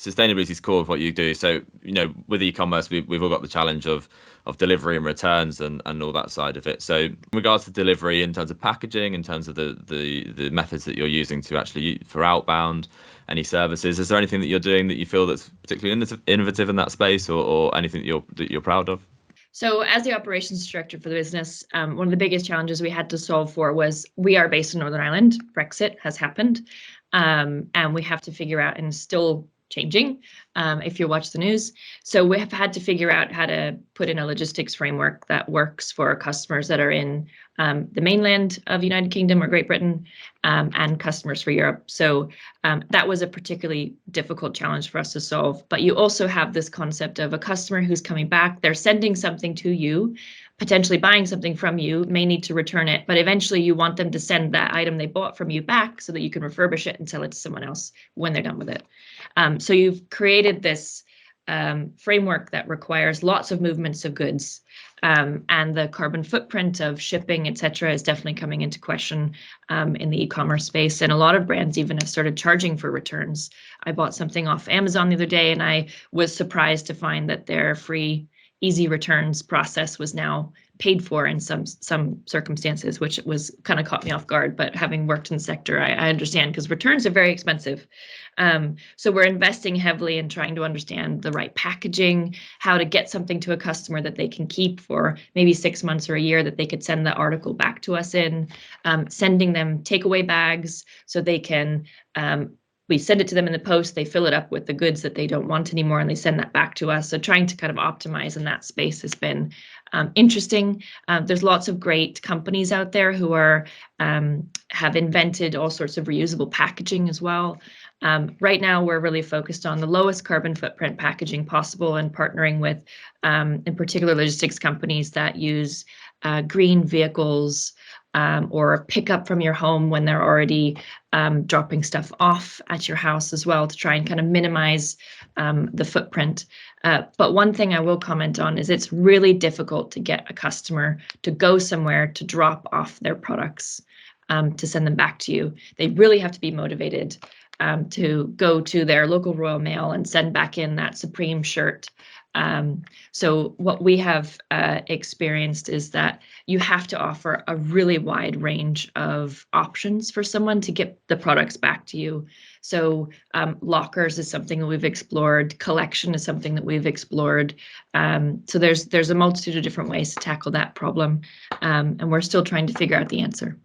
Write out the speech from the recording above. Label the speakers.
Speaker 1: sustainability is core of what you do. So, with e-commerce, we've all got the challenge of delivery and returns and all that side of it. So in regards to delivery, in terms of packaging, in terms of the methods that you're using to actually for outbound, any services, is there anything that you're doing that you feel that's particularly innovative in that space, or anything that you're proud of?
Speaker 2: So as the operations director for the business, one of the biggest challenges we had to solve for was we are based in Northern Ireland. Brexit has happened, and we have to figure out, and still changing if you watch the news. So we have had to figure out how to put in a logistics framework that works for customers that are in the mainland of the United Kingdom or Great Britain, and customers for Europe. So that was a particularly difficult challenge for us to solve. But you also have this concept of a customer who's coming back, they're sending something to you, potentially buying something from you, may need to return it, but eventually you want them to send that item they bought from you back so that you can refurbish it and sell it to someone else when they're done with it. So you've created this framework that requires lots of movements of goods, and the carbon footprint of shipping, etc., is definitely coming into question in the e-commerce space. And a lot of brands even have started charging for returns. I bought something off Amazon the other day, and I was surprised to find that their free easy returns process was now paid for in some circumstances, which was kind of caught me off guard. But having worked in the sector, I understand, because returns are very expensive. So we're investing heavily in trying to understand the right packaging, how to get something to a customer that they can keep for maybe 6 months or a year, that they could send the article back to us in, sending them takeaway bags so they can we send it to them in the post, they fill it up with the goods that they don't want anymore, and they send that back to us. So trying to kind of optimize in that space has been interesting. There's lots of great companies out there who are have invented all sorts of reusable packaging as well. Right now, we're really focused on the lowest carbon footprint packaging possible, and partnering with, in particular, logistics companies that use green vehicles, or pick up from your home when they're already dropping stuff off at your house as well, to try and kind of minimize the footprint. But one thing I will comment on is it's really difficult to get a customer to go somewhere to drop off their products, to send them back to you. They really have to be motivated to go to their local Royal Mail and send back in that Supreme shirt. So what we have experienced is that you have to offer a really wide range of options for someone to get the products back to you. So lockers is something that we've explored. Collection is something that we've explored. So there's a multitude of different ways to tackle that problem, and we're still trying to figure out the answer.